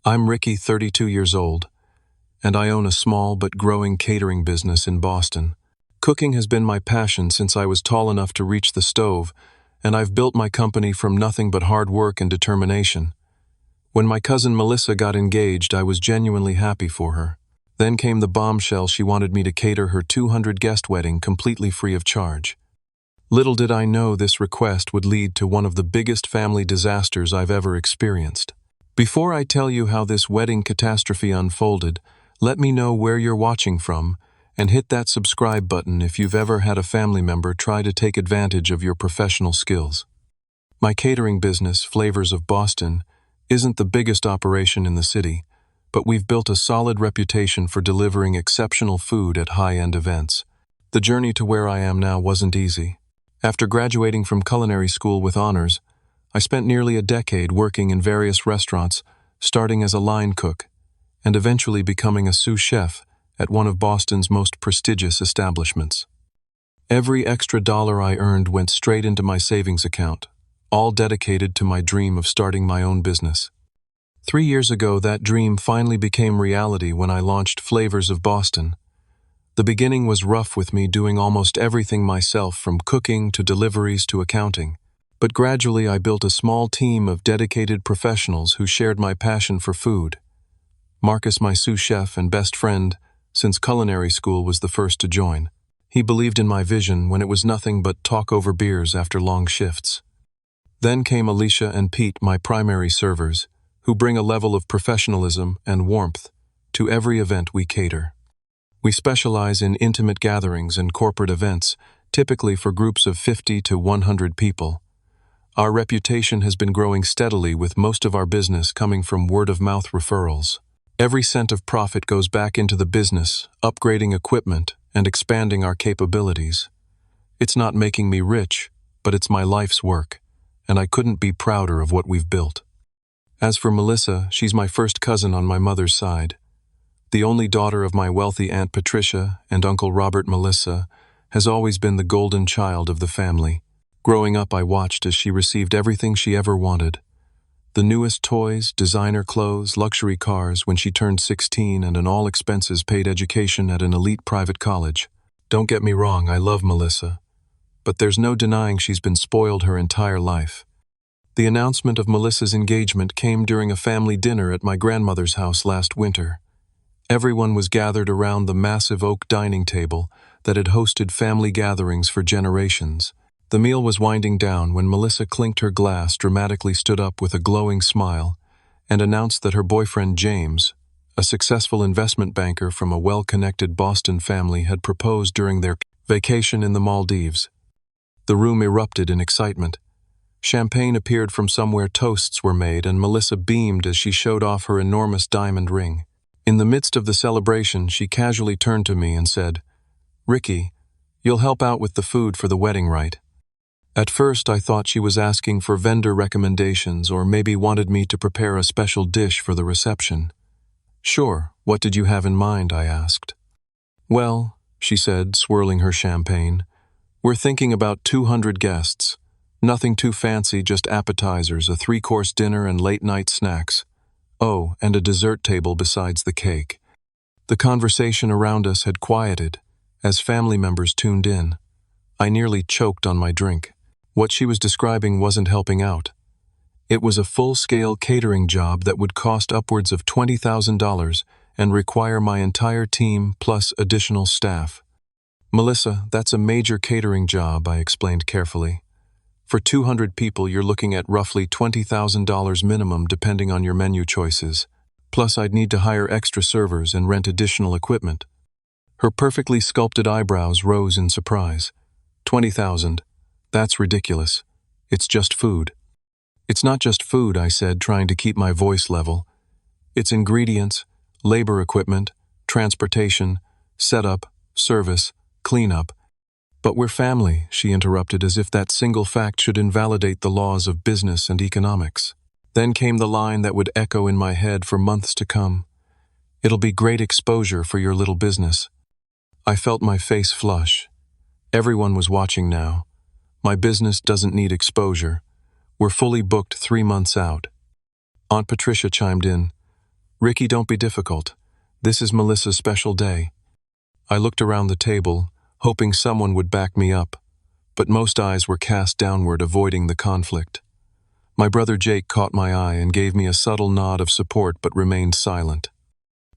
I'm Ricky, 32 years old, and I own a small but growing catering business in Boston. Cooking has been my passion since I was tall enough to reach the stove, and I've built my company from nothing but hard work and determination. When my cousin Melissa got engaged, I was genuinely happy for her. Then came the bombshell she wanted me to cater her 200-guest wedding completely free of charge. Little did I know this request would lead to one of the biggest family disasters I've ever experienced. Before I tell you how this wedding catastrophe unfolded, let me know where you're watching from, and hit that subscribe button if you've ever had a family member try to take advantage of your professional skills. My catering business, Flavors of Boston, isn't the biggest operation in the city, but we've built a solid reputation for delivering exceptional food at high-end events. The journey to where I am now wasn't easy. After graduating from culinary school with honors, I spent nearly a decade working in various restaurants, starting as a line cook, and eventually becoming a sous chef at one of Boston's most prestigious establishments. Every extra dollar I earned went straight into my savings account, all dedicated to my dream of starting my own business. 3 years ago, that dream finally became reality when I launched Flavors of Boston. The beginning was rough with me doing almost everything myself, from cooking to deliveries to accounting. But gradually I built a small team of dedicated professionals who shared my passion for food. Marcus, my sous chef and best friend since culinary school, was the first to join. He believed in my vision when it was nothing but talk over beers after long shifts. Then came Alicia and Pete, my primary servers, who bring a level of professionalism and warmth to every event we cater. We specialize in intimate gatherings and corporate events, typically for groups of 50 to 100 people. Our reputation has been growing steadily, with most of our business coming from word-of-mouth referrals. Every cent of profit goes back into the business, upgrading equipment and expanding our capabilities. It's not making me rich, but it's my life's work, and I couldn't be prouder of what we've built. As for Melissa, she's my first cousin on my mother's side. The only daughter of my wealthy Aunt Patricia and Uncle Robert. Melissa has always been the golden child of the family. Growing up, I watched as she received everything she ever wanted. The newest toys, designer clothes, luxury cars when she turned 16, and an all-expenses-paid education at an elite private college. Don't get me wrong, I love Melissa, but there's no denying she's been spoiled her entire life. The announcement of Melissa's engagement came during a family dinner at my grandmother's house last winter. Everyone was gathered around the massive oak dining table that had hosted family gatherings for generations. The meal was winding down when Melissa clinked her glass, dramatically stood up with a glowing smile, and announced that her boyfriend James, a successful investment banker from a well-connected Boston family, had proposed during their vacation in the Maldives. The room erupted in excitement. Champagne appeared from somewhere, toasts were made, and Melissa beamed as she showed off her enormous diamond ring. In the midst of the celebration, she casually turned to me and said, "Ricky, you'll help out with the food for the wedding, right?" At first, I thought she was asking for vendor recommendations, or maybe wanted me to prepare a special dish for the reception. "Sure, what did you have in mind?" I asked. "Well," she said, swirling her champagne, "we're thinking about 200 guests. Nothing too fancy, just appetizers, a 3-course dinner, and late-night snacks. Oh, and a dessert table besides the cake." The conversation around us had quieted as family members tuned in. I nearly choked on my drink. What she was describing wasn't helping out. It was a full-scale catering job that would cost upwards of $20,000 and require my entire team plus additional staff. "Melissa, that's a major catering job," I explained carefully. "For 200 people, you're looking at roughly $20,000 minimum, depending on your menu choices. Plus, I'd need to hire extra servers and rent additional equipment." Her perfectly sculpted eyebrows rose in surprise. "20,000? That's ridiculous. It's just food." "It's not just food," I said, trying to keep my voice level. "It's ingredients, labor equipment, transportation, setup, service, cleanup." "But we're family," she interrupted, as if that single fact should invalidate the laws of business and economics. Then came the line that would echo in my head for months to come. "It'll be great exposure for your little business." I felt my face flush. Everyone was watching now. My business doesn't need exposure. We're fully booked 3 months out. Aunt Patricia chimed in. Ricky, don't be difficult. This is Melissa's special day. I looked around the table, hoping someone would back me up, but most eyes were cast downward, avoiding the conflict. My brother Jake caught my eye and gave me a subtle nod of support but remained silent.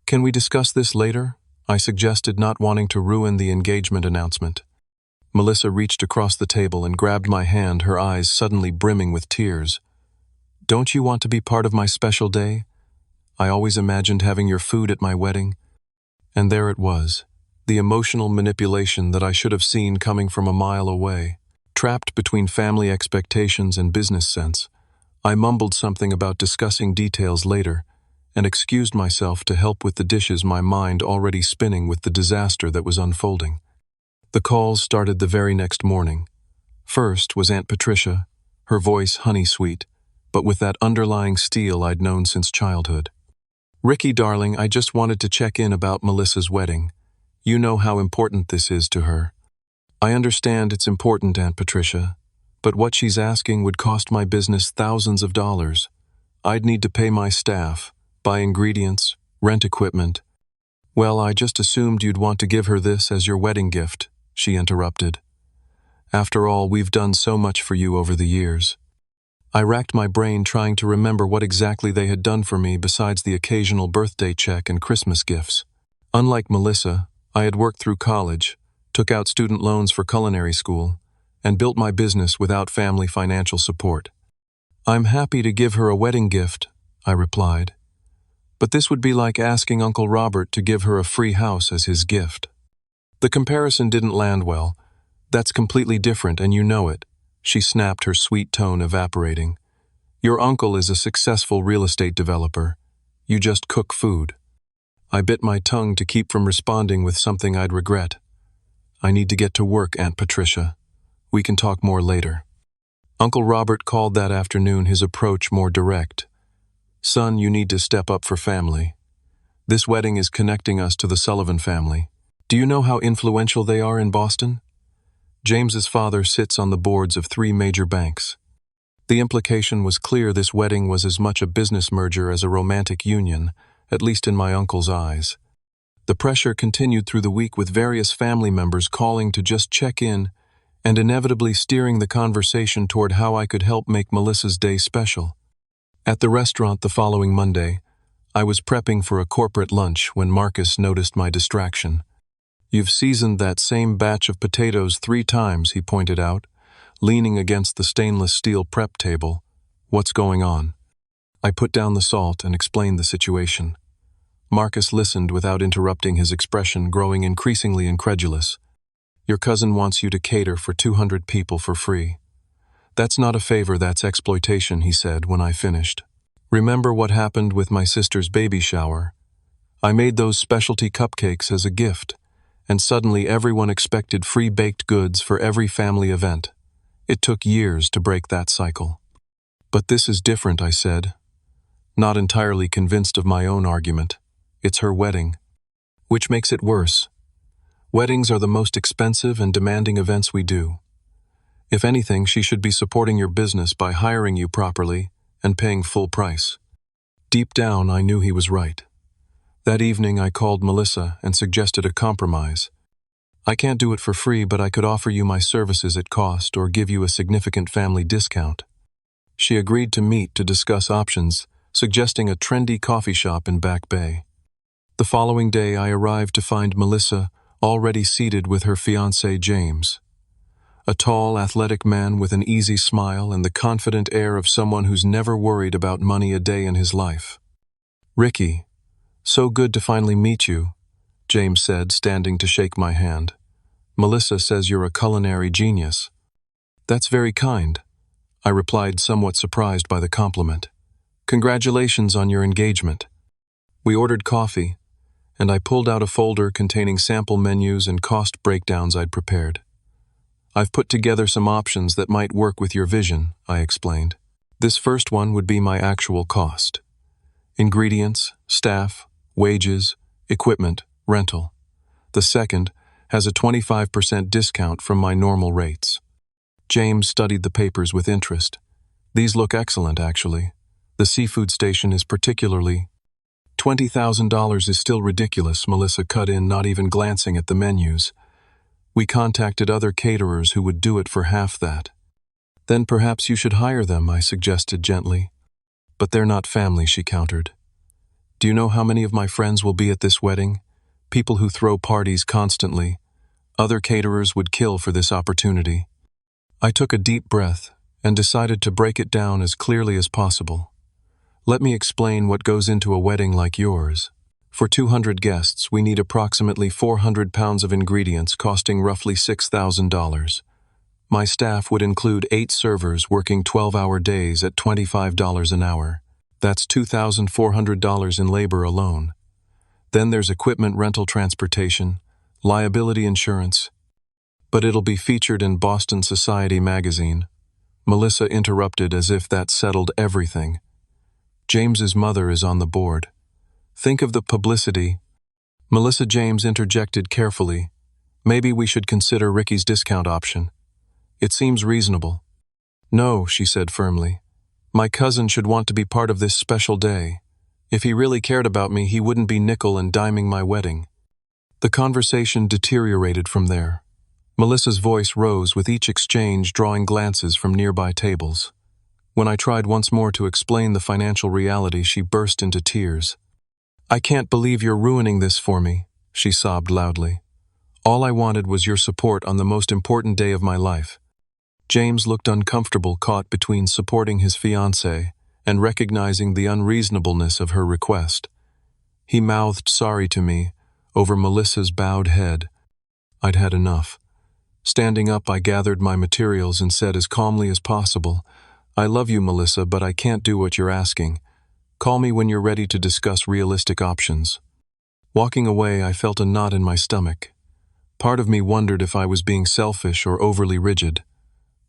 Can we discuss this later? I suggested, not wanting to ruin the engagement announcement. Melissa reached across the table and grabbed my hand, her eyes suddenly brimming with tears. Don't you want to be part of my special day? I always imagined having your food at my wedding. And there it was, the emotional manipulation that I should have seen coming from a mile away. Trapped between family expectations and business sense, I mumbled something about discussing details later and excused myself to help with the dishes, my mind already spinning with the disaster that was unfolding. The calls started the very next morning. First was Aunt Patricia, her voice honey-sweet, but with that underlying steel I'd known since childhood. Ricky, darling, I just wanted to check in about Melissa's wedding. You know how important this is to her. I understand it's important, Aunt Patricia, but what she's asking would cost my business thousands of dollars. I'd need to pay my staff, buy ingredients, rent equipment. Well, I just assumed you'd want to give her this as your wedding gift, she interrupted. After all, we've done so much for you over the years. I racked my brain trying to remember what exactly they had done for me besides the occasional birthday check and Christmas gifts. Unlike Melissa, I had worked through college, took out student loans for culinary school, and built my business without family financial support. I'm happy to give her a wedding gift, I replied. But this would be like asking Uncle Robert to give her a free house as his gift. The comparison didn't land well. That's completely different, and you know it, she snapped, her sweet tone evaporating. Your uncle is a successful real estate developer. You just cook food. I bit my tongue to keep from responding with something I'd regret. I need to get to work, Aunt Patricia. We can talk more later. Uncle Robert called that afternoon, his approach more direct. Son, you need to step up for family. This wedding is connecting us to the Sullivan family. Do you know how influential they are in Boston? James's father sits on the boards of 3 major banks. The implication was clear: this wedding was as much a business merger as a romantic union, at least in my uncle's eyes. The pressure continued through the week, with various family members calling to just check in and inevitably steering the conversation toward how I could help make Melissa's day special. At the restaurant the following Monday, I was prepping for a corporate lunch when Marcus noticed my distraction. You've seasoned that same batch of potatoes 3 times, he pointed out, leaning against the stainless steel prep table. What's going on? I put down the salt and explained the situation. Marcus listened without interrupting, his expression growing increasingly incredulous. Your cousin wants you to cater for 200 people for free. That's not a favor, that's exploitation, he said when I finished. Remember what happened with my sister's baby shower? I made those specialty cupcakes as a gift, and suddenly everyone expected free baked goods for every family event. It took years to break that cycle. But this is different, I said, not entirely convinced of my own argument. It's her wedding. Which makes it worse. Weddings are the most expensive and demanding events we do. If anything, she should be supporting your business by hiring you properly and paying full price. Deep down, I knew he was right. That evening, I called Melissa and suggested a compromise. I can't do it for free, but I could offer you my services at cost or give you a significant family discount. She agreed to meet to discuss options, suggesting a trendy coffee shop in Back Bay. The following day, I arrived to find Melissa already seated with her fiancé, James. A tall, athletic man with an easy smile and the confident air of someone who's never worried about money a day in his life. Ricky, so good to finally meet you, James said, standing to shake my hand. Melissa says you're a culinary genius. That's very kind, I replied, somewhat surprised by the compliment. Congratulations on your engagement. We ordered coffee, and I pulled out a folder containing sample menus and cost breakdowns I'd prepared. I've put together some options that might work with your vision, I explained. This first one would be my actual cost. Ingredients, staff, wages, equipment, rental. The second has a 25% discount from my normal rates. James studied the papers with interest. These look excellent, actually. The seafood station is particularly 25% $20,000 is still ridiculous, Melissa cut in, not even glancing at the menus. We contacted other caterers who would do it for half that. Then perhaps you should hire them, I suggested gently. But they're not family, she countered. Do you know how many of my friends will be at this wedding? People who throw parties constantly. Other caterers would kill for this opportunity. I took a deep breath and decided to break it down as clearly as possible. Let me explain what goes into a wedding like yours. For 200 guests, we need approximately 400 pounds of ingredients costing roughly $6,000. My staff would include 8 servers working 12-hour days at $25 an hour. That's $2,400 in labor alone. Then there's equipment rental, transportation, liability insurance. But it'll be featured in Boston Society magazine. Melissa interrupted as if that settled everything. James's mother is on the board. Think of the publicity. Melissa James interjected carefully. Maybe we should consider Ricky's discount option. It seems reasonable. No, she said firmly. My cousin should want to be part of this special day. If he really cared about me, he wouldn't be nickel and diming my wedding. The conversation deteriorated from there. Melissa's voice rose with each exchange, drawing glances from nearby tables. When I tried once more to explain the financial reality, she burst into tears. I can't believe you're ruining this for me, she sobbed loudly. All I wanted was your support on the most important day of my life. James looked uncomfortable, caught between supporting his fiancée and recognizing the unreasonableness of her request. He mouthed sorry to me over Melissa's bowed head. I'd had enough. Standing up, I gathered my materials and said as calmly as possible, I love you, Melissa, but I can't do what you're asking. Call me when you're ready to discuss realistic options. Walking away, I felt a knot in my stomach. Part of me wondered if I was being selfish or overly rigid.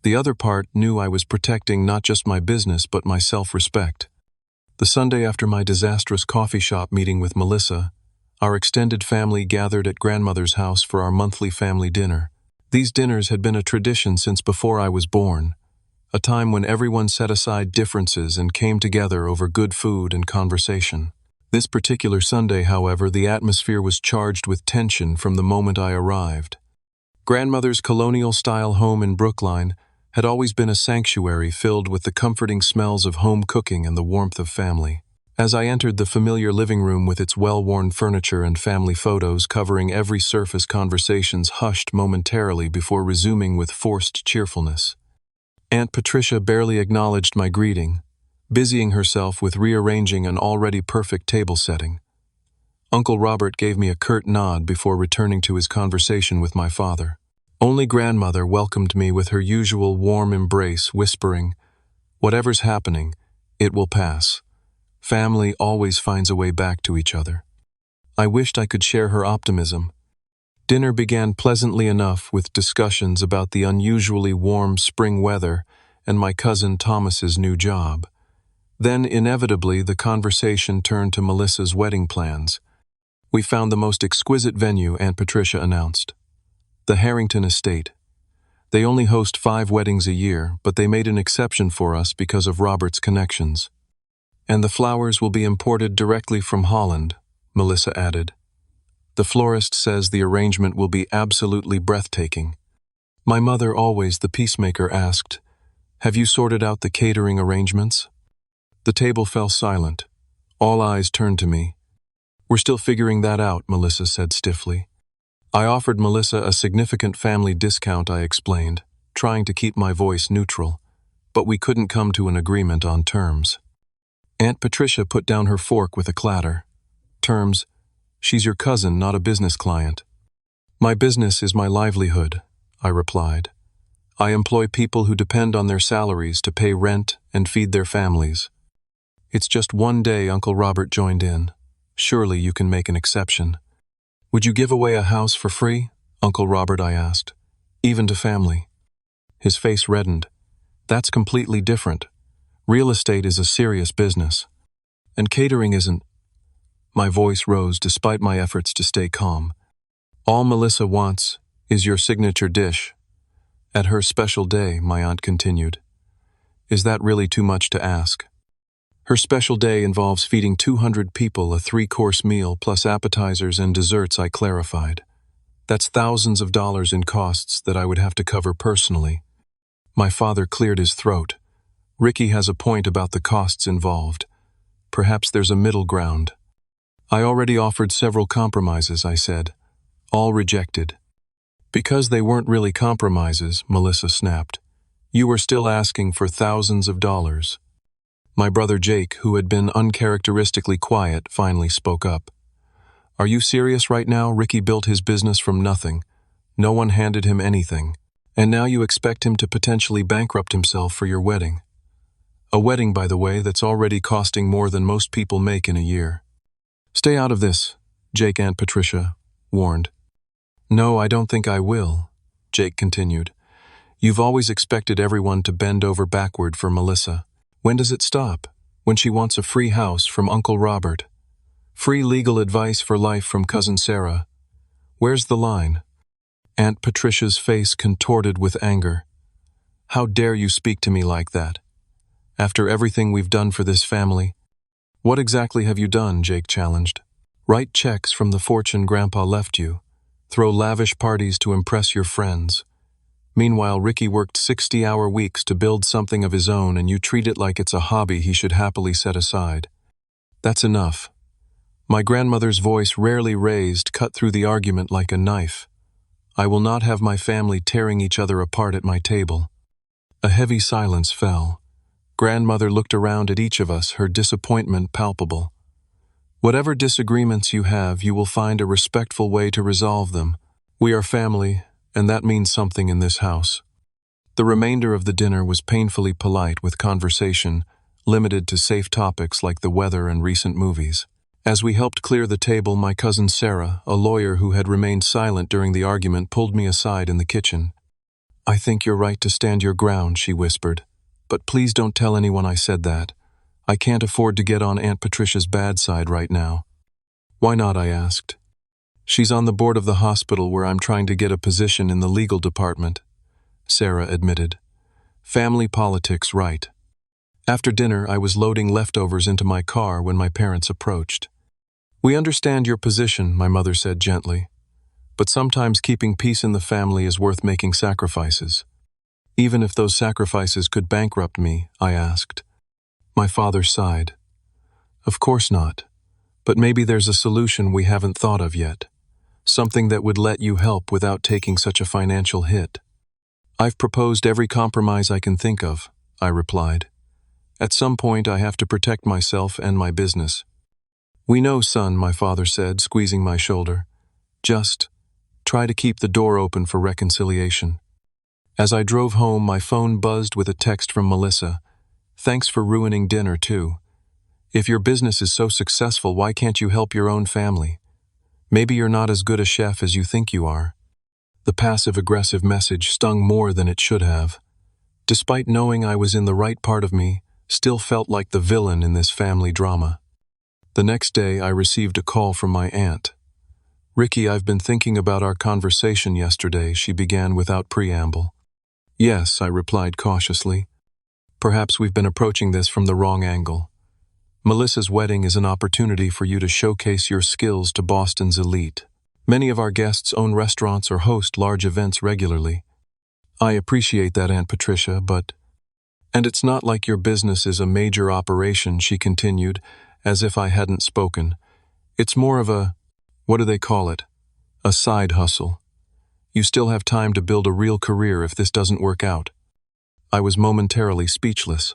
The other part knew I was protecting not just my business but my self-respect. The Sunday after my disastrous coffee shop meeting with Melissa, our extended family gathered at grandmother's house for our monthly family dinner. These dinners had been a tradition since before I was born, a time when everyone set aside differences and came together over good food and conversation. This particular Sunday, however, the atmosphere was charged with tension from the moment I arrived. Grandmother's colonial-style home in Brookline had always been a sanctuary filled with the comforting smells of home cooking and the warmth of family. As I entered the familiar living room with its well-worn furniture and family photos covering every surface, conversations hushed momentarily before resuming with forced cheerfulness. Aunt Patricia barely acknowledged my greeting, busying herself with rearranging an already perfect table setting. Uncle Robert gave me a curt nod before returning to his conversation with my father. Only grandmother welcomed me with her usual warm embrace, whispering, "Whatever's happening, it will pass. Family always finds a way back to each other." I wished I could share her optimism. Dinner began pleasantly enough with discussions about the unusually warm spring weather and my cousin Thomas's new job. Then, inevitably, the conversation turned to Melissa's wedding plans. We found the most exquisite venue, Aunt Patricia announced. The Harrington Estate. They only host 5 weddings a year, but they made an exception for us because of Robert's connections. And the flowers will be imported directly from Holland, Melissa added. The florist says the arrangement will be absolutely breathtaking. My mother, always the peacemaker, asked, "Have you sorted out the catering arrangements?" The table fell silent. All eyes turned to me. "We're still figuring that out," Melissa said stiffly. I offered Melissa a significant family discount, I explained, trying to keep my voice neutral, but we couldn't come to an agreement on terms. Aunt Patricia put down her fork with a clatter. "Terms? She's your cousin, not a business client." "My business is my livelihood," I replied. "I employ people who depend on their salaries to pay rent and feed their families." "It's just one day," Uncle Robert joined in. "Surely you can make an exception." "Would you give away a house for free, Uncle Robert?" I asked. "Even to family?" His face reddened. "That's completely different. Real estate is a serious business. And catering isn't." My voice rose despite my efforts to stay calm. "All Melissa wants is your signature dish. At her special day," my aunt continued. "Is that really too much to ask?" Her special day involves feeding 200 people a 3-course meal plus appetizers and desserts, I clarified. That's thousands of dollars in costs that I would have to cover personally. My father cleared his throat. Ricky has a point about the costs involved. Perhaps there's a middle ground. I already offered several compromises, I said. All rejected. Because they weren't really compromises, Melissa snapped. You were still asking for thousands of dollars. My brother Jake, who had been uncharacteristically quiet, finally spoke up. Are you serious right now? Ricky built his business from nothing. No one handed him anything. And now you expect him to potentially bankrupt himself for your wedding. A wedding, by the way, that's already costing more than most people make in a year. Stay out of this, Jake, Aunt Patricia warned. No, I don't think I will, Jake continued. You've always expected everyone to bend over backward for Melissa. When does it stop? When she wants a free house from Uncle Robert. Free legal advice for life from Cousin Sarah. Where's the line? Aunt Patricia's face contorted with anger. How dare you speak to me like that? After everything we've done for this family. What exactly have you done? Jake challenged. Write checks from the fortune Grandpa left you. Throw lavish parties to impress your friends. Meanwhile, Ricky worked 60-hour weeks to build something of his own, and you treat it like it's a hobby he should happily set aside. That's enough. My grandmother's voice, rarely raised, cut through the argument like a knife. I will not have my family tearing each other apart at my table. A heavy silence fell. Grandmother looked around at each of us, her disappointment palpable. Whatever disagreements you have, you will find a respectful way to resolve them. We are family, and that means something in this house. The remainder of the dinner was painfully polite, with conversation limited to safe topics like the weather and recent movies. As we helped clear the table, my cousin Sarah, a lawyer who had remained silent during the argument, pulled me aside in the kitchen. I think you're right to stand your ground, she whispered. But please don't tell anyone I said that. I can't afford to get on Aunt Patricia's bad side right now. Why not? I asked. She's on the board of the hospital where I'm trying to get a position in the legal department, Sarah admitted. Family politics, right. After dinner, I was loading leftovers into my car when my parents approached. We understand your position, my mother said gently. But sometimes keeping peace in the family is worth making sacrifices. Even if those sacrifices could bankrupt me, I asked. My father sighed. Of course not. But maybe there's a solution we haven't thought of yet. Something that would let you help without taking such a financial hit. I've proposed every compromise I can think of, I replied. At some point, I have to protect myself and my business. We know, son, my father said, squeezing my shoulder. Just try to keep the door open for reconciliation. As I drove home, my phone buzzed with a text from Melissa. Thanks for ruining dinner, too. If your business is so successful, why can't you help your own family? Maybe you're not as good a chef as you think you are. The passive-aggressive message stung more than it should have. Despite knowing I was in the right part of me, still felt like the villain in this family drama. The next day, I received a call from my aunt. Ricky, I've been thinking about our conversation yesterday, she began without preamble. Yes, I replied cautiously. Perhaps we've been approaching this from the wrong angle. Melissa's wedding is an opportunity for you to showcase your skills to Boston's elite. Many of our guests own restaurants or host large events regularly. I appreciate that, Aunt Patricia, but... And it's not like your business is a major operation, she continued, as if I hadn't spoken. It's more of a, what do they call it? A side hustle. You still have time to build a real career if this doesn't work out. I was momentarily speechless.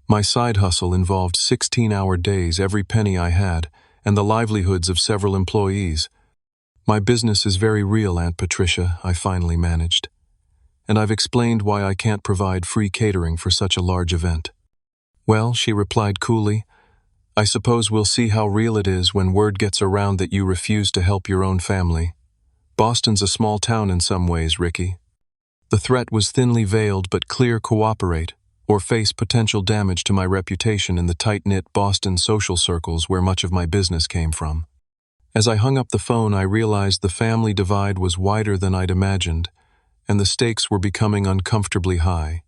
My side hustle involved 16-hour days, every penny I had, and the livelihoods of several employees. My business is very real, Aunt Patricia, I finally managed. And I've explained why I can't provide free catering for such a large event. Well, she replied coolly, I suppose we'll see how real it is when word gets around that you refuse to help your own family. Boston's a small town in some ways, Ricky. The threat was thinly veiled but clear: cooperate, or face potential damage to my reputation in the tight-knit Boston social circles where much of my business came from. As I hung up the phone, I realized the family divide was wider than I'd imagined, and the stakes were becoming uncomfortably high.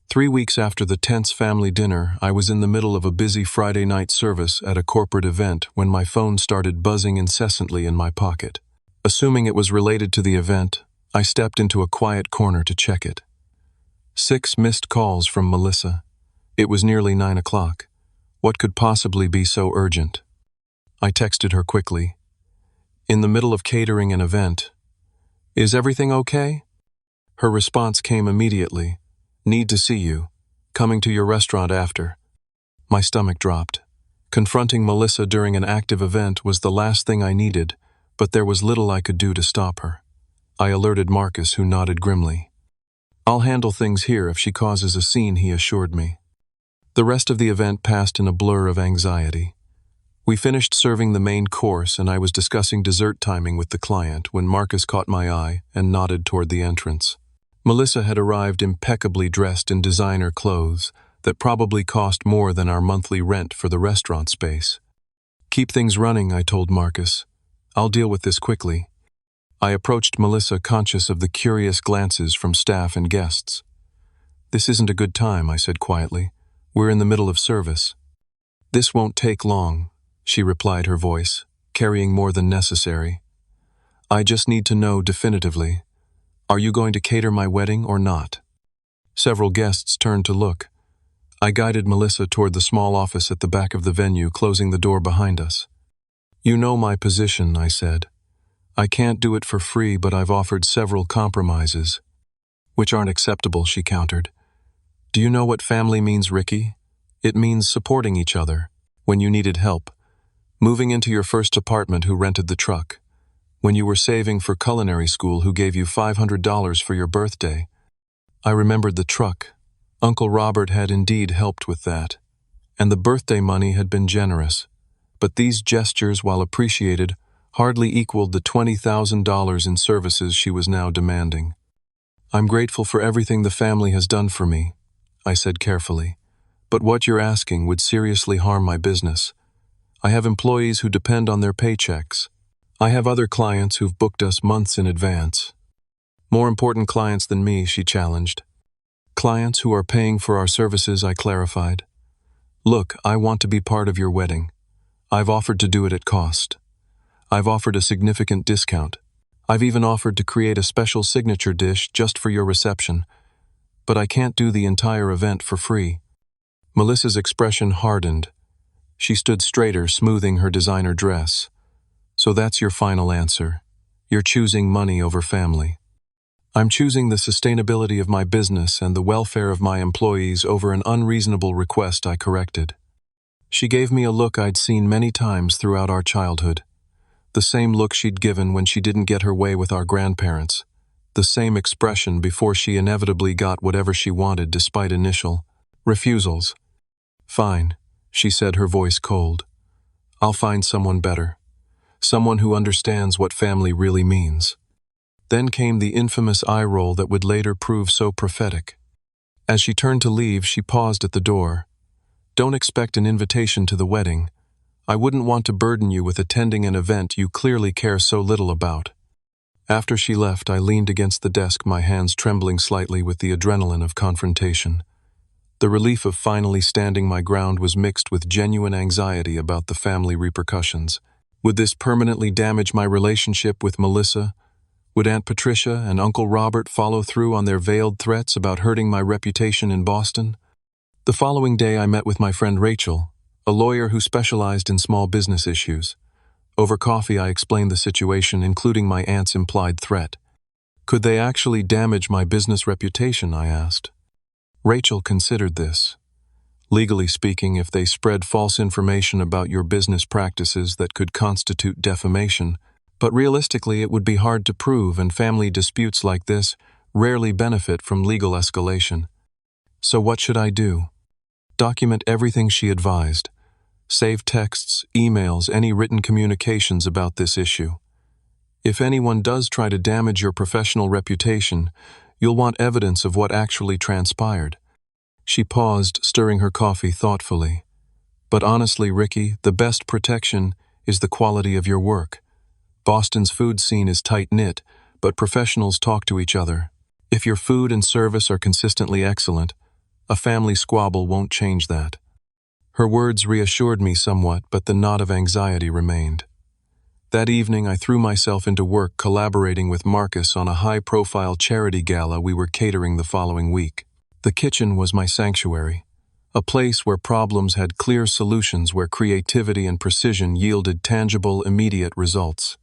3 weeks after the tense family dinner, I was in the middle of a busy Friday night service at a corporate event when my phone started buzzing incessantly in my pocket. Assuming it was related to the event, I stepped into a quiet corner to check it. 6 missed calls from Melissa. It was nearly 9 o'clock. What could possibly be so urgent? I texted her quickly. In the middle of catering an event. Is everything okay? Her response came immediately. Need to see you. Coming to your restaurant after. My stomach dropped. Confronting Melissa during an active event was the last thing I needed, but there was little I could do to stop her. I alerted Marcus, who nodded grimly. I'll handle things here if she causes a scene, he assured me. The rest of the event passed in a blur of anxiety. We finished serving the main course and I was discussing dessert timing with the client when Marcus caught my eye and nodded toward the entrance. Melissa had arrived impeccably dressed in designer clothes that probably cost more than our monthly rent for the restaurant space. Keep things running, I told Marcus. I'll deal with this quickly. I approached Melissa, conscious of the curious glances from staff and guests. This isn't a good time, I said quietly. We're in the middle of service. This won't take long, she replied, her voice carrying more than necessary. I just need to know definitively. Are you going to cater my wedding or not? Several guests turned to look. I guided Melissa toward the small office at the back of the venue, closing the door behind us. You know my position, I said. I can't do it for free, but I've offered several compromises. Which aren't acceptable, she countered. Do you know what family means, Ricky? It means supporting each other. When you needed help. Moving into your first apartment, who rented the truck. When you were saving for culinary school, who gave you $500 for your birthday. I remembered the truck. Uncle Robert had indeed helped with that. And the birthday money had been generous. But these gestures, while appreciated, hardly equaled the $20,000 in services she was now demanding. I'm grateful for everything the family has done for me, I said carefully. But what you're asking would seriously harm my business. I have employees who depend on their paychecks. I have other clients who've booked us months in advance. More important clients than me, she challenged. Clients who are paying for our services, I clarified. Look, I want to be part of your wedding. I've offered to do it at cost. I've offered a significant discount. I've even offered to create a special signature dish just for your reception. But I can't do the entire event for free. Melissa's expression hardened. She stood straighter, smoothing her designer dress. So that's your final answer. You're choosing money over family. I'm choosing the sustainability of my business and the welfare of my employees over an unreasonable request, I corrected. She gave me a look I'd seen many times throughout our childhood. The same look she'd given when she didn't get her way with our grandparents. The same expression before she inevitably got whatever she wanted despite initial refusals. Fine, she said, her voice cold. I'll find someone better. Someone who understands what family really means. Then came the infamous eye roll that would later prove so prophetic. As she turned to leave, she paused at the door. Don't expect an invitation to the wedding. I wouldn't want to burden you with attending an event you clearly care so little about. After she left, I leaned against the desk, my hands trembling slightly with the adrenaline of confrontation. The relief of finally standing my ground was mixed with genuine anxiety about the family repercussions. Would this permanently damage my relationship with Melissa? Would Aunt Patricia and Uncle Robert follow through on their veiled threats about hurting my reputation in Boston? The following day, I met with my friend Rachel, a lawyer who specialized in small business issues. Over coffee, I explained the situation, including my aunt's implied threat. Could they actually damage my business reputation, I asked. Rachel considered this. Legally speaking, if they spread false information about your business practices, that could constitute defamation, but realistically it would be hard to prove, and family disputes like this rarely benefit from legal escalation. So what should I do? Document everything she advised. Save texts, emails, any written communications about this issue. If anyone does try to damage your professional reputation, you'll want evidence of what actually transpired. She paused, stirring her coffee thoughtfully. But honestly, Ricky, the best protection is the quality of your work. Boston's food scene is tight-knit, but professionals talk to each other. If your food and service are consistently excellent, A family squabble won't change that." Her words reassured me somewhat, but the knot of anxiety remained. That evening, I threw myself into work collaborating with Marcus on a high-profile charity gala we were catering the following week. The kitchen was my sanctuary, a place where problems had clear solutions, where creativity and precision yielded tangible, immediate results.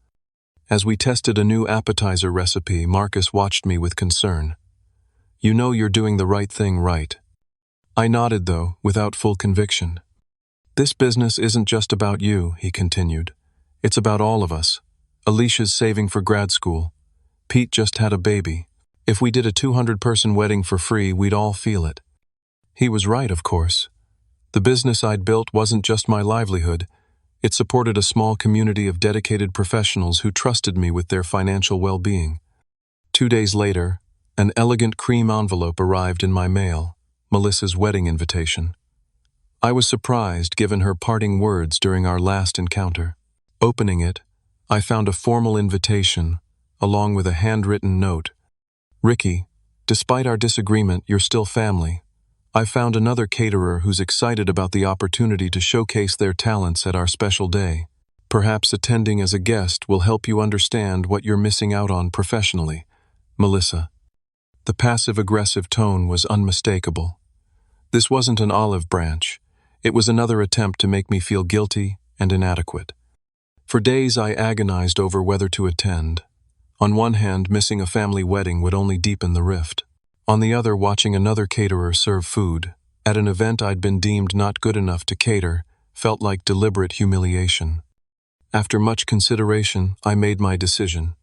As we tested a new appetizer recipe, Marcus watched me with concern. "You know you're doing the right thing, right?" I nodded, though, without full conviction. "This business isn't just about you," he continued. "It's about all of us. Alicia's saving for grad school. Pete just had a baby. If we did a 200-person wedding for free, we'd all feel it." He was right, of course. The business I'd built wasn't just my livelihood. It supported a small community of dedicated professionals who trusted me with their financial well-being. 2 days later, an elegant cream envelope arrived in my mail, Melissa's wedding invitation. I was surprised, given her parting words during our last encounter. Opening it, I found a formal invitation, along with a handwritten note. "Ricky, despite our disagreement, you're still family. I found another caterer who's excited about the opportunity to showcase their talents at our special day. Perhaps attending as a guest will help you understand what you're missing out on professionally. Melissa." The passive-aggressive tone was unmistakable. This wasn't an olive branch. It was another attempt to make me feel guilty and inadequate. For days I agonized over whether to attend. On one hand, missing a family wedding would only deepen the rift. On the other, watching another caterer serve food at an event I'd been deemed not good enough to cater felt like deliberate humiliation. After much consideration, I made my decision.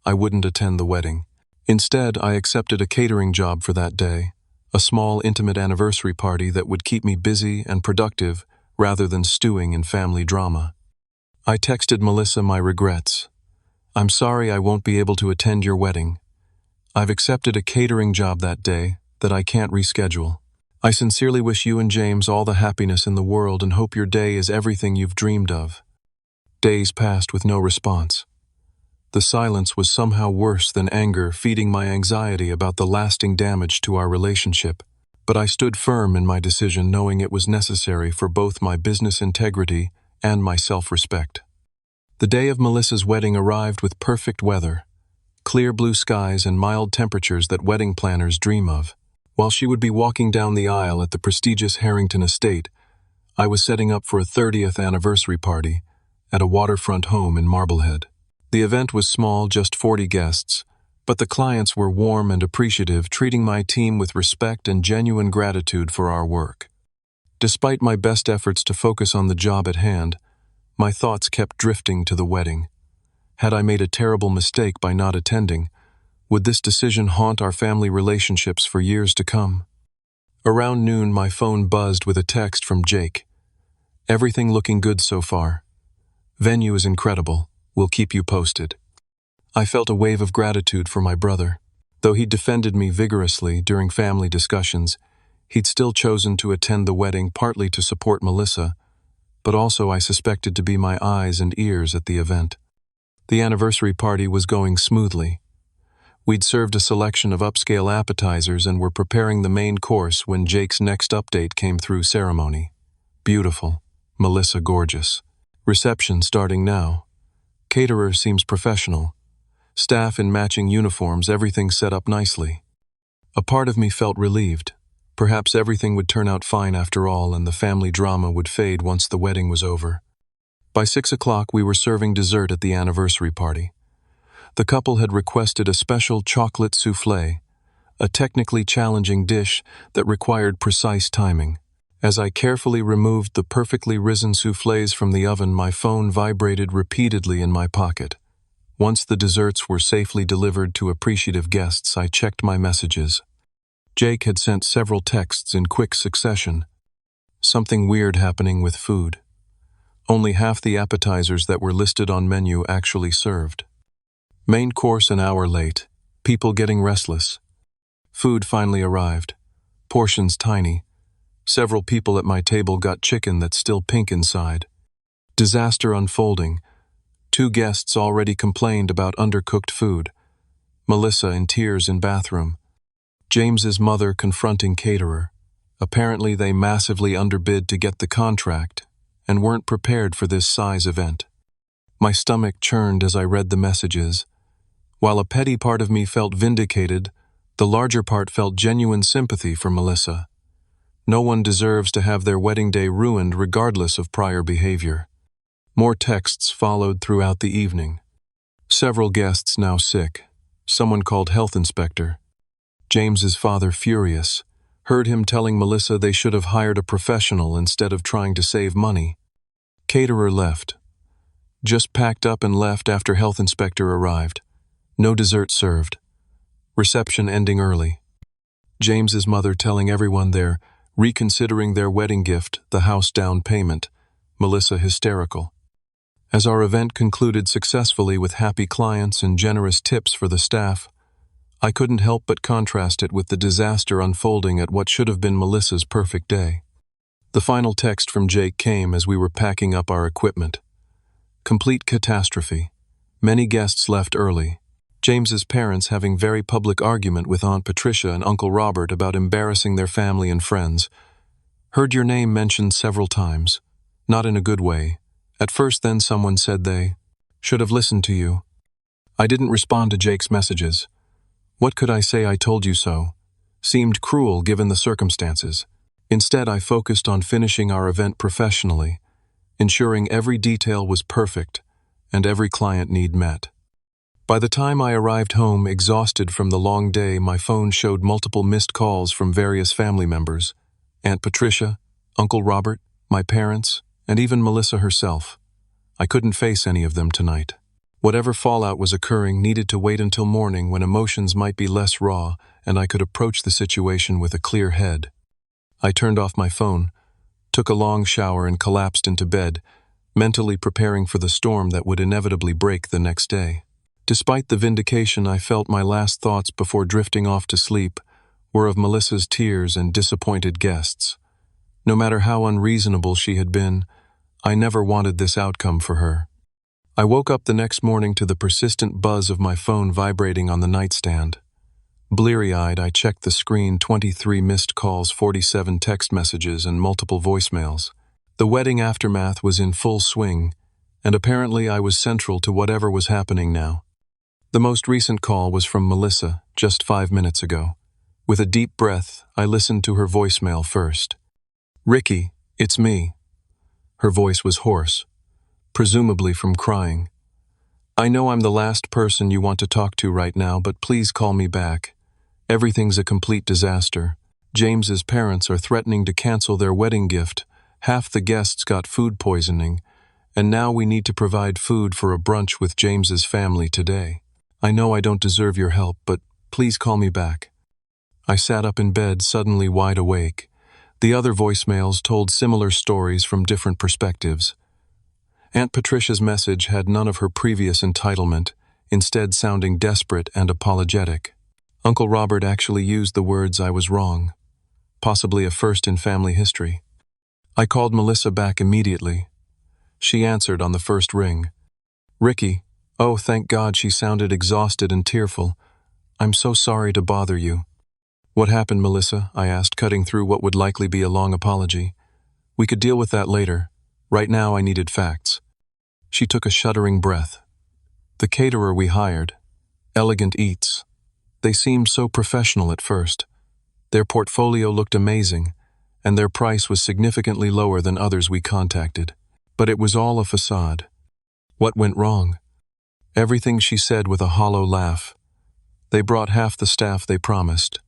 I wouldn't attend the wedding. Instead, I accepted a catering job for that day, a small, intimate anniversary party that would keep me busy and productive rather than stewing in family drama. I texted Melissa my regrets. "I'm sorry I won't be able to attend your wedding. I've accepted a catering job that day that I can't reschedule. I sincerely wish you and James all the happiness in the world and hope your day is everything you've dreamed of." Days passed with no response. The silence was somehow worse than anger, feeding my anxiety about the lasting damage to our relationship. But I stood firm in my decision, knowing it was necessary for both my business integrity and my self-respect. The day of Melissa's wedding arrived with perfect weather, clear blue skies and mild temperatures that wedding planners dream of. While she would be walking down the aisle at the prestigious Harrington estate, I was setting up for a 30th anniversary party at a waterfront home in Marblehead. The event was small, just 40 guests, but the clients were warm and appreciative, treating my team with respect and genuine gratitude for our work. Despite my best efforts to focus on the job at hand, my thoughts kept drifting to the wedding. Had I made a terrible mistake by not attending? Would this decision haunt our family relationships for years to come? Around noon, my phone buzzed with a text from Jake. "Everything looking good so far. Venue is incredible. We'll keep you posted." I felt a wave of gratitude for my brother. Though he defended me vigorously during family discussions, he'd still chosen to attend the wedding, partly to support Melissa, but also I suspected to be my eyes and ears at the event. The anniversary party was going smoothly. We'd served a selection of upscale appetizers and were preparing the main course when Jake's next update came through. "Ceremony. Beautiful. Melissa gorgeous. Reception starting now. Caterer seems professional. Staff in matching uniforms, everything set up nicely." A part of me felt relieved. Perhaps everything would turn out fine after all, and the family drama would fade once the wedding was over. By 6 o'clock, we were serving dessert at the anniversary party. The couple had requested a special chocolate soufflé, a technically challenging dish that required precise timing. As I carefully removed the perfectly risen soufflés from the oven, my phone vibrated repeatedly in my pocket. Once the desserts were safely delivered to appreciative guests, I checked my messages. Jake had sent several texts in quick succession. Something weird happening with food. Only half the appetizers that were listed on menu actually served. Main course an hour late. People getting restless. Food finally arrived. Portions tiny. Several people at my table got chicken that's still pink inside. Disaster unfolding. 2 guests already complained about undercooked food. Melissa in tears in bathroom. James's mother confronting caterer. Apparently, they massively underbid to get the contract and weren't prepared for this size event. My stomach churned as I read the messages. While a petty part of me felt vindicated, the larger part felt genuine sympathy for Melissa. No one deserves to have their wedding day ruined regardless of prior behavior. More texts followed throughout the evening. Several guests now sick. Someone called health inspector. James's father furious. Heard him telling Melissa they should have hired a professional instead of trying to save money. Caterer left. Just packed up and left after health inspector arrived. No dessert served. Reception ending early. James's mother telling everyone they're reconsidering their wedding gift, the house down payment. Melissa hysterical. As our event concluded successfully with happy clients and generous tips for the staff, I couldn't help but contrast it with the disaster unfolding at what should have been Melissa's perfect day. The final text from Jake came as we were packing up our equipment. Complete catastrophe. Many guests left early. James's parents having very public argument with Aunt Patricia and Uncle Robert about embarrassing their family and friends. Heard your name mentioned several times. Not in a good way. At first then someone said they should have listened to you. I didn't respond to Jake's messages. What could I say? I told you so? Seemed cruel given the circumstances. Instead, I focused on finishing our event professionally, ensuring every detail was perfect and every client need met. By the time I arrived home, exhausted from the long day, my phone showed multiple missed calls from various family members. Aunt Patricia, Uncle Robert, my parents, and even Melissa herself. I couldn't face any of them tonight. Whatever fallout was occurring needed to wait until morning when emotions might be less raw and I could approach the situation with a clear head. I turned off my phone, took a long shower and collapsed into bed, mentally preparing for the storm that would inevitably break the next day. Despite the vindication, I felt my last thoughts before drifting off to sleep were of Melissa's tears and disappointed guests. No matter how unreasonable she had been, I never wanted this outcome for her. I woke up the next morning to the persistent buzz of my phone vibrating on the nightstand. Bleary-eyed, I checked the screen: 23 missed calls, 47 text messages, and multiple voicemails. The wedding aftermath was in full swing, and apparently I was central to whatever was happening now. The most recent call was from Melissa, just 5 minutes ago. With a deep breath, I listened to her voicemail first. "Ricky, it's me." Her voice was hoarse, presumably from crying. "I know I'm the last person you want to talk to right now, but please call me back. Everything's a complete disaster. James's parents are threatening to cancel their wedding gift. Half the guests got food poisoning, and now we need to provide food for a brunch with James's family today. I know I don't deserve your help, but please call me back." I sat up in bed, suddenly wide awake. The other voicemails told similar stories from different perspectives. Aunt Patricia's message had none of her previous entitlement, instead sounding desperate and apologetic. Uncle Robert actually used the words "I was wrong," possibly a first in family history. I called Melissa back immediately. She answered on the first ring. "Ricky, oh, thank God," she sounded exhausted and tearful. "I'm so sorry to bother you." "What happened, Melissa?" I asked, cutting through what would likely be a long apology. "We could deal with that later. Right now I needed facts." She took a shuddering breath. "The caterer we hired, Elegant Eats. They seemed so professional at first. Their portfolio looked amazing, and their price was significantly lower than others we contacted. But it was all a facade." "What went wrong?" Everything, she said with a hollow laugh. "They brought half the staff they promised.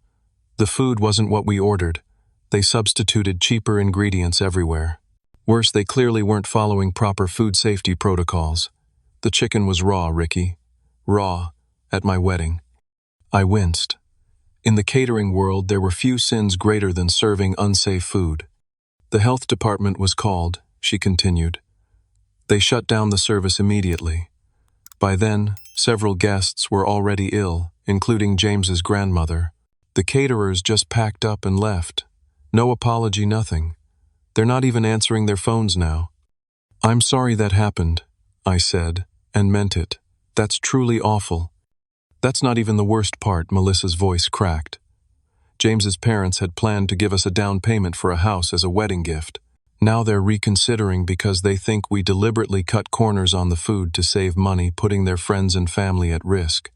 The food wasn't what we ordered. They substituted cheaper ingredients everywhere. Worse, they clearly weren't following proper food safety protocols. The chicken was raw, Ricky. Raw, at my wedding." I winced. In the catering world, there were few sins greater than serving unsafe food. "The health department was called," she continued. "They shut down the service immediately. By then, several guests were already ill, including James's grandmother. The caterers just packed up and left. No apology, nothing. They're not even answering their phones now." "I'm sorry that happened," I said, and meant it. "That's truly awful." "That's not even the worst part," Melissa's voice cracked. James's parents had planned to give us a down payment for a house as a wedding gift. Now they're reconsidering because they think we deliberately cut corners on the food to save money, putting their friends and family at risk.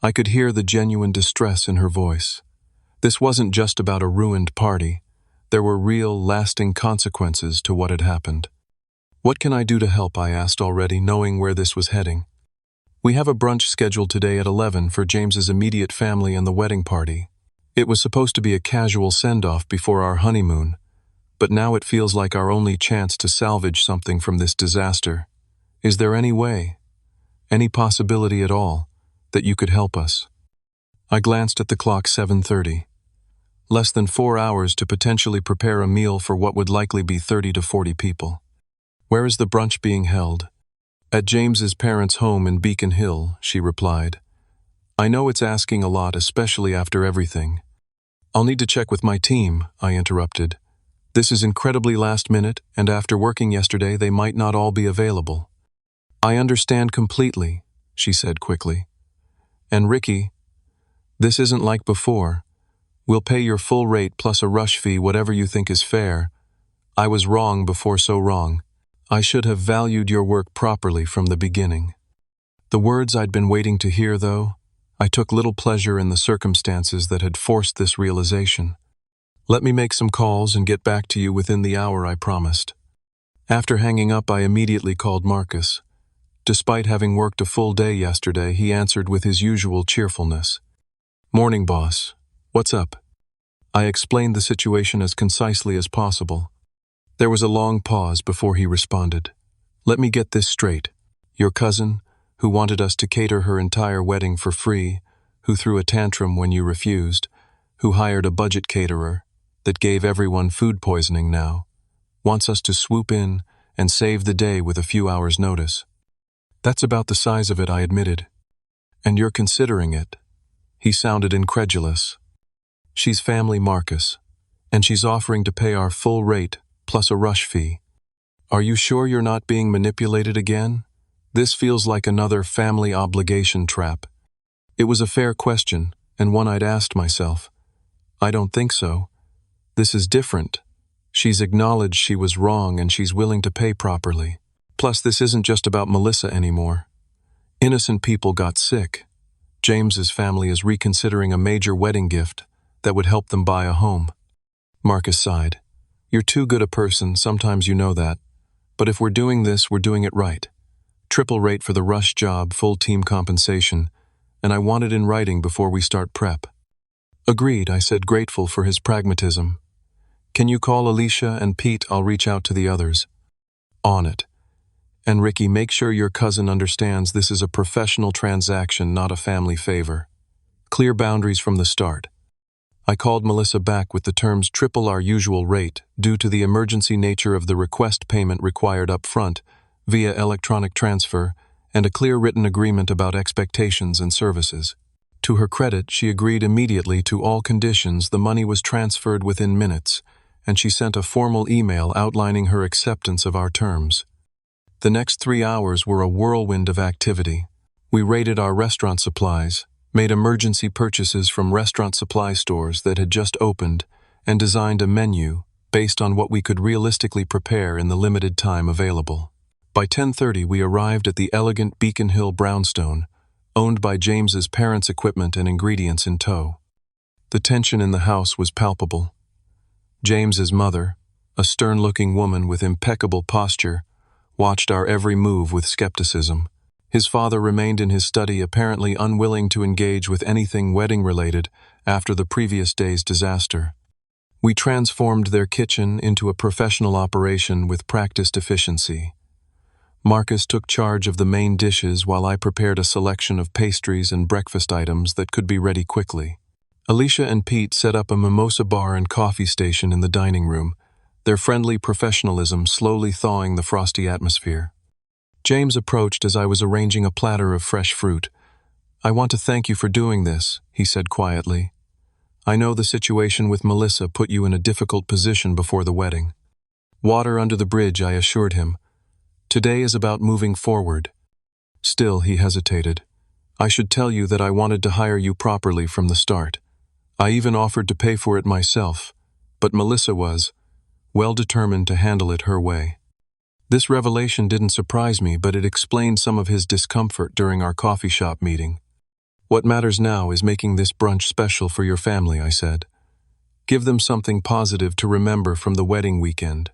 I could hear the genuine distress in her voice. This wasn't just about a ruined party. There were real, lasting consequences to what had happened. "What can I do to help?" I asked, already knowing where this was heading. "We have a brunch scheduled today at 11 for James's immediate family and the wedding party. It was supposed to be a casual send-off before our honeymoon, but now it feels like our only chance to salvage something from this disaster. Is there any way, any possibility at all, that you could help us?" I glanced at the clock. 7:30. Less than 4 hours to potentially prepare a meal for what would likely be 30 to 40 people. "Where is the brunch being held?" "At James's parents' home in Beacon Hill," she replied. "I know it's asking a lot, especially after everything." "I'll need to check with my team," I interrupted. "This is incredibly last minute, and after working yesterday, they might not all be available." "I understand completely," she said quickly. "And Ricky, this isn't like before. We'll pay your full rate plus a rush fee, whatever you think is fair. I was wrong before so wrong. I should have valued your work properly from the beginning." The words I'd been waiting to hear, though, I took little pleasure in the circumstances that had forced this realization. "Let me make some calls and get back to you within the hour," I promised. After hanging up, I immediately called Marcus. Despite having worked a full day yesterday, he answered with his usual cheerfulness. "Morning, boss. What's up?" I explained the situation as concisely as possible. There was a long pause before he responded. "Let me get this straight. Your cousin, who wanted us to cater her entire wedding for free, who threw a tantrum when you refused, who hired a budget caterer, that gave everyone food poisoning now, wants us to swoop in and save the day with a few hours' notice." "That's about the size of it," I admitted. "And you're considering it?" He sounded incredulous. "She's family, Marcus, and she's offering to pay our full rate plus a rush fee. Are you sure you're not being manipulated again? This feels like another family obligation trap." It was a fair question, and one I'd asked myself. "I don't think so. This is different. She's acknowledged she was wrong and she's willing to pay properly. Plus, this isn't just about Melissa anymore. Innocent people got sick. James's family is reconsidering a major wedding gift that would help them buy a home." Marcus sighed. "You're too good a person, sometimes you know that. But if we're doing this, we're doing it right. Triple rate for the rush job, full team compensation, and I want it in writing before we start prep." "Agreed," I said, grateful for his pragmatism. "Can you call Alicia and Pete? I'll reach out to the others." "On it. And Ricky, make sure your cousin understands this is a professional transaction, not a family favor. Clear boundaries from the start." I called Melissa back with the terms triple our usual rate due to the emergency nature of the request, payment required up front via electronic transfer, and a clear written agreement about expectations and services. To her credit, she agreed immediately to all conditions. The money was transferred within minutes, and she sent a formal email outlining her acceptance of our terms. The next 3 hours were a whirlwind of activity. We raided our restaurant supplies, made emergency purchases from restaurant supply stores that had just opened, and designed a menu based on what we could realistically prepare in the limited time available. By 10:30, we arrived at the elegant Beacon Hill brownstone, owned by James's parents' equipment and ingredients in tow. The tension in the house was palpable. James's mother, a stern-looking woman with impeccable posture, watched our every move with skepticism. His father remained in his study, apparently unwilling to engage with anything wedding-related after the previous day's disaster. We transformed their kitchen into a professional operation with practiced efficiency. Marcus took charge of the main dishes while I prepared a selection of pastries and breakfast items that could be ready quickly. Alicia and Pete set up a mimosa bar and coffee station in the dining room, their friendly professionalism slowly thawing the frosty atmosphere. James approached as I was arranging a platter of fresh fruit. "I want to thank you for doing this," he said quietly. "I know the situation with Melissa put you in a difficult position before the wedding." "Water under the bridge," I assured him. "Today is about moving forward." Still, he hesitated. "I should tell you that I wanted to hire you properly from the start. I even offered to pay for it myself, but Melissa was, well determined to handle it her way. This revelation didn't surprise me, but it explained some of his discomfort during our coffee shop meeting. What matters now is making this brunch special for your family, I said. Give them something positive to remember from the wedding weekend.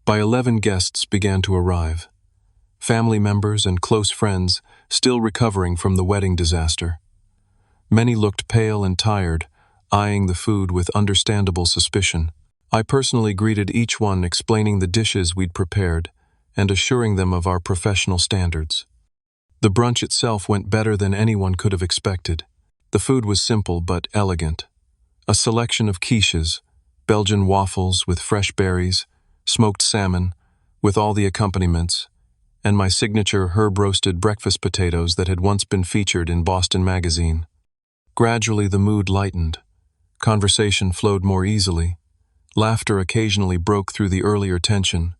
By 11, guests began to arrive. Family members and close friends still recovering from the wedding disaster. Many looked pale and tired, eyeing the food with understandable suspicion. I personally greeted each one, explaining the dishes we'd prepared and assuring them of our professional standards. The brunch itself went better than anyone could have expected. The food was simple but elegant. A selection of quiches, Belgian waffles with fresh berries, smoked salmon, with all the accompaniments, and my signature herb-roasted breakfast potatoes that had once been featured in Boston Magazine. Gradually the mood lightened. Conversation flowed more easily. Laughter occasionally broke through the earlier tension,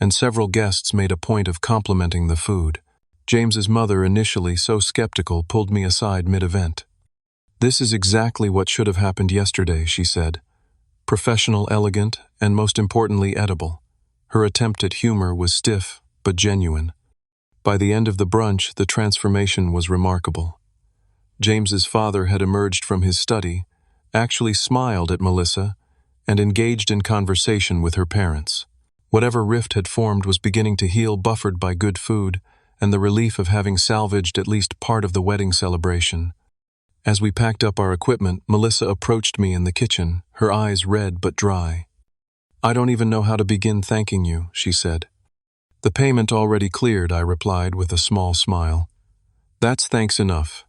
and several guests made a point of complimenting the food. James's mother, initially so skeptical, pulled me aside mid-event. "This is exactly what should have happened yesterday," she said. Professional, elegant, and most importantly edible. Her attempt at humor was stiff but genuine. By the end of the brunch, the transformation was remarkable. James's father had emerged from his study, actually smiled at Melissa, and engaged in conversation with her parents. Whatever rift had formed was beginning to heal, buffered by good food and the relief of having salvaged at least part of the wedding celebration. As we packed up our equipment, Melissa approached me in the kitchen, her eyes red but dry. "I don't even know how to begin thanking you," she said. "The payment already cleared," I replied with a small smile. "That's thanks enough."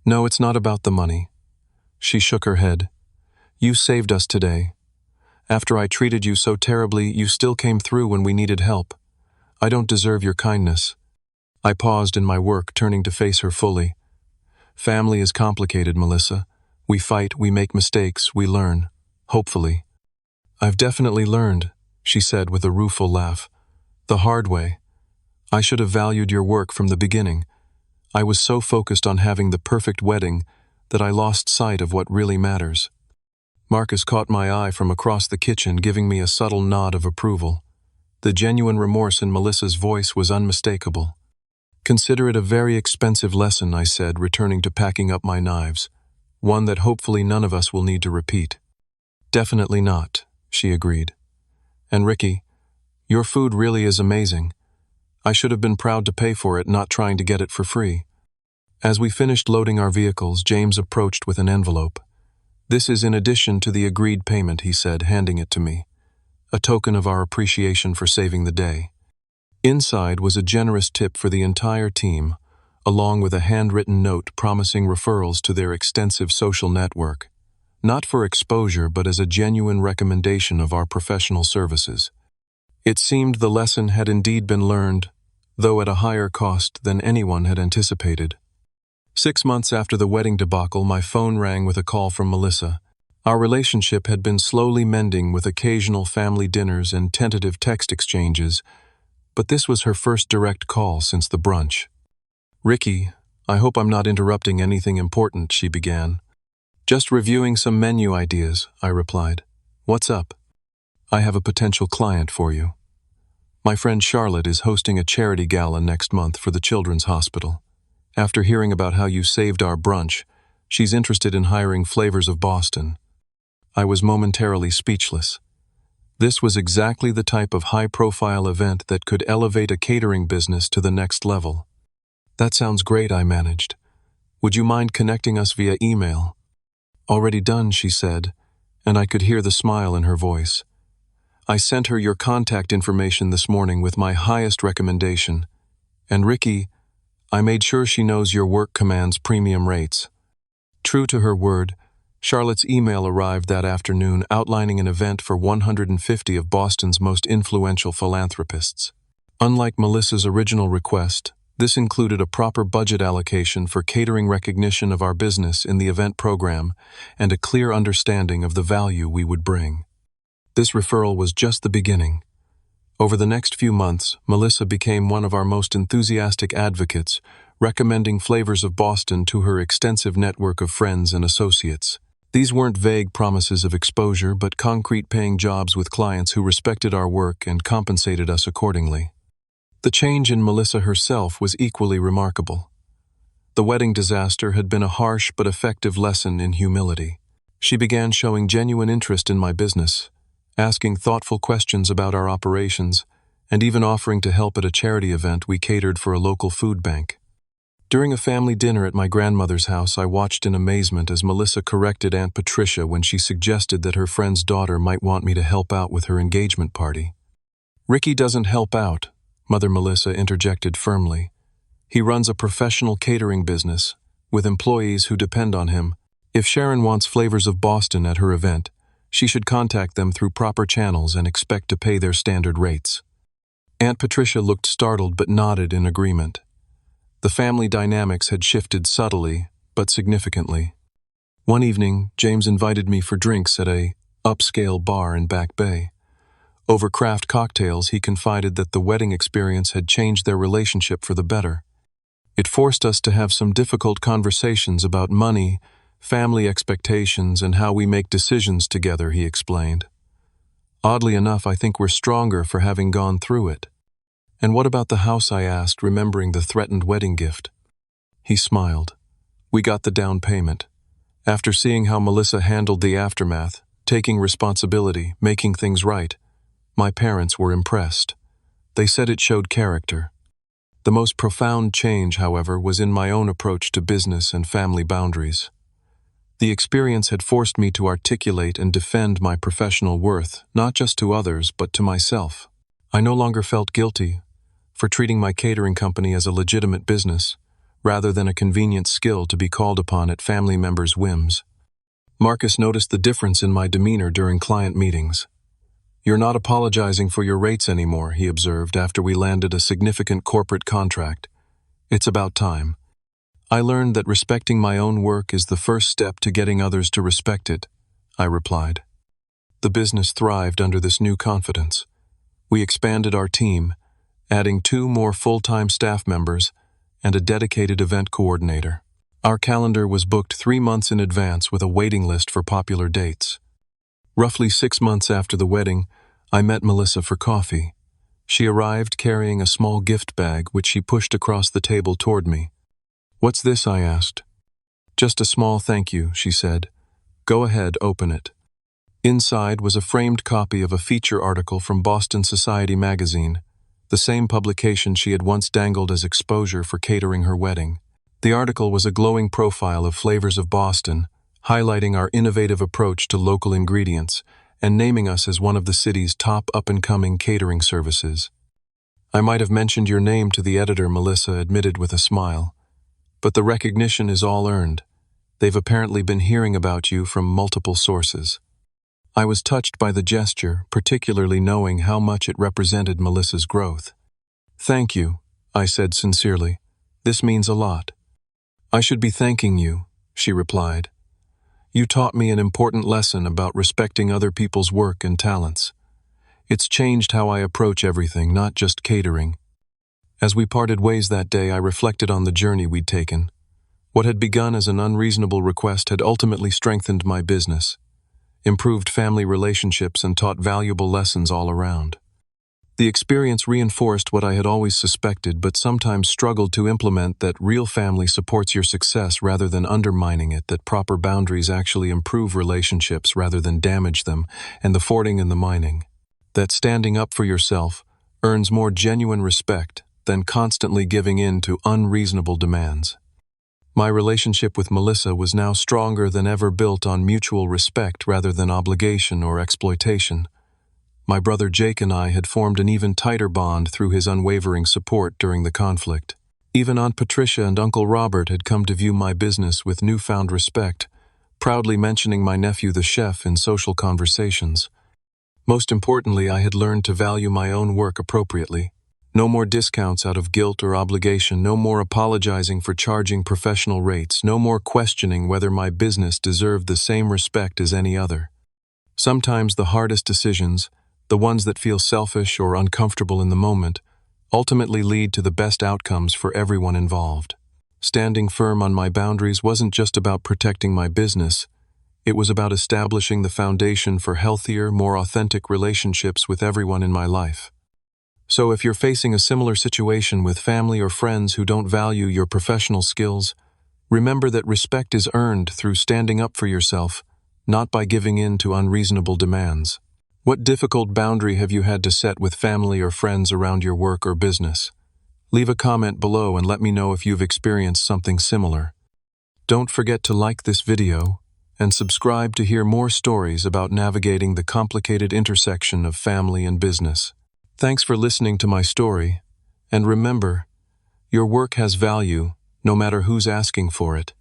"No, it's not about the money." She shook her head. "You saved us today. After I treated you so terribly, you still came through when we needed help. I don't deserve your kindness." I paused in my work, turning to face her fully. "Family is complicated, Melissa. We fight, we make mistakes, we learn. Hopefully." "I've definitely learned," she said with a rueful laugh. "The hard way. I should have valued your work from the beginning. I was so focused on having the perfect wedding that I lost sight of what really matters." Marcus caught my eye from across the kitchen, giving me a subtle nod of approval. The genuine remorse in Melissa's voice was unmistakable. "Consider it a very expensive lesson," I said, returning to packing up my knives. "One that hopefully none of us will need to repeat." "Definitely not," she agreed. "And Ricky, your food really is amazing. I should have been proud to pay for it, not trying to get it for free." As we finished loading our vehicles, James approached with an envelope. "This is in addition to the agreed payment," he said, handing it to me. "A token of our appreciation for saving the day." Inside was a generous tip for the entire team, along with a handwritten note promising referrals to their extensive social network, not for exposure but as a genuine recommendation of our professional services. It seemed the lesson had indeed been learned, though at a higher cost than anyone had anticipated. 6 months after the wedding debacle, my phone rang with a call from Melissa. Our relationship had been slowly mending with occasional family dinners and tentative text exchanges, but this was her first direct call since the brunch. "Ricky, I hope I'm not interrupting anything important," she began. "Just reviewing some menu ideas," I replied. "What's up?" "I have a potential client for you. My friend Charlotte is hosting a charity gala next month for the Children's Hospital. After hearing about how you saved our brunch, she's interested in hiring Flavors of Boston." I was momentarily speechless. This was exactly the type of high-profile event that could elevate a catering business to the next level. "That sounds great," I managed. "Would you mind connecting us via email?" "Already done," she said, and I could hear the smile in her voice. "I sent her your contact information this morning with my highest recommendation. And Ricky, I made sure she knows your work commands premium rates." True to her word, Charlotte's email arrived that afternoon outlining an event for 150 of Boston's most influential philanthropists. Unlike Melissa's original request, this included a proper budget allocation for catering recognition of our business in the event program and a clear understanding of the value we would bring. This referral was just the beginning. Over the next few months, Melissa became one of our most enthusiastic advocates, recommending Flavors of Boston to her extensive network of friends and associates. These weren't vague promises of exposure, but concrete paying jobs with clients who respected our work and compensated us accordingly. The change in Melissa herself was equally remarkable. The wedding disaster had been a harsh but effective lesson in humility. She began showing genuine interest in my business, asking thoughtful questions about our operations, and even offering to help at a charity event we catered for a local food bank. During a family dinner at my grandmother's house, I watched in amazement as Melissa corrected Aunt Patricia when she suggested that her friend's daughter might want me to help out with her engagement party. "Ricky doesn't help out," Mother Melissa interjected firmly. "He runs a professional catering business, with employees who depend on him. If Sharon wants flavors of Boston at her event, she should contact them through proper channels and expect to pay their standard rates." Aunt Patricia looked startled but nodded in agreement. The family dynamics had shifted subtly, but significantly. One evening, James invited me for drinks at a upscale bar in Back Bay. Over craft cocktails, he confided that the wedding experience had changed their relationship for the better. It forced us to have some difficult conversations about money, family expectations, and how we make decisions together, he explained. "Oddly enough, I think we're stronger for having gone through it." "And what about the house?" I asked, remembering the threatened wedding gift. He smiled. "We got the down payment. After seeing how Melissa handled the aftermath, taking responsibility, making things right, my parents were impressed. They said it showed character." The most profound change, however, was in my own approach to business and family boundaries. The experience had forced me to articulate and defend my professional worth, not just to others, but to myself. I no longer felt guilty for treating my catering company as a legitimate business, rather than a convenient skill to be called upon at family members' whims. Marcus noticed the difference in my demeanor during client meetings. "You're not apologizing for your rates anymore," he observed after we landed a significant corporate contract. "It's about time." "I learned that respecting my own work is the first step to getting others to respect it," I replied. The business thrived under this new confidence. We expanded our team, adding 2 more full-time staff members and a dedicated event coordinator. Our calendar was booked 3 months in advance with a waiting list for popular dates. Roughly 6 months after the wedding, I met Melissa for coffee. She arrived carrying a small gift bag, which she pushed across the table toward me. "What's this?" I asked. "Just a small thank you," she said. "Go ahead, open it." Inside was a framed copy of a feature article from Boston Society magazine, the same publication she had once dangled as exposure for catering her wedding. The article was a glowing profile of Flavors of Boston, highlighting our innovative approach to local ingredients and naming us as one of the city's top up-and-coming catering services. "I might have mentioned your name to the editor," Melissa admitted with a smile. "But the recognition is all earned. They've apparently been hearing about you from multiple sources." I was touched by the gesture, particularly knowing how much it represented Melissa's growth. "Thank you," I said sincerely. "This means a lot." "I should be thanking you," she replied. "You taught me an important lesson about respecting other people's work and talents. It's changed how I approach everything, not just catering." As we parted ways that day, I reflected on the journey we'd taken. What had begun as an unreasonable request had ultimately strengthened my business, improved family relationships, and taught valuable lessons all around. The experience reinforced what I had always suspected but sometimes struggled to implement, that real family supports your success rather than undermining it, that proper boundaries actually improve relationships rather than damage them, and the forting and the mining. That standing up for yourself earns more genuine respect than constantly giving in to unreasonable demands. My relationship with Melissa was now stronger than ever, built on mutual respect rather than obligation or exploitation. My brother Jake and I had formed an even tighter bond through his unwavering support during the conflict. Even Aunt Patricia and Uncle Robert had come to view my business with newfound respect, proudly mentioning my nephew the chef in social conversations. Most importantly, I had learned to value my own work appropriately. No more discounts out of guilt or obligation, no more apologizing for charging professional rates, no more questioning whether my business deserved the same respect as any other. Sometimes the hardest decisions, the ones that feel selfish or uncomfortable in the moment, ultimately lead to the best outcomes for everyone involved. Standing firm on my boundaries wasn't just about protecting my business, It was about establishing the foundation for healthier, more authentic relationships with everyone in my life. So if you're facing a similar situation with family or friends who don't value your professional skills, remember that respect is earned through standing up for yourself, not by giving in to unreasonable demands. What difficult boundary have you had to set with family or friends around your work or business? Leave a comment below and let me know if you've experienced something similar. Don't forget to like this video and subscribe to hear more stories about navigating the complicated intersection of family and business. Thanks for listening to my story, and remember, your work has value no matter who's asking for it.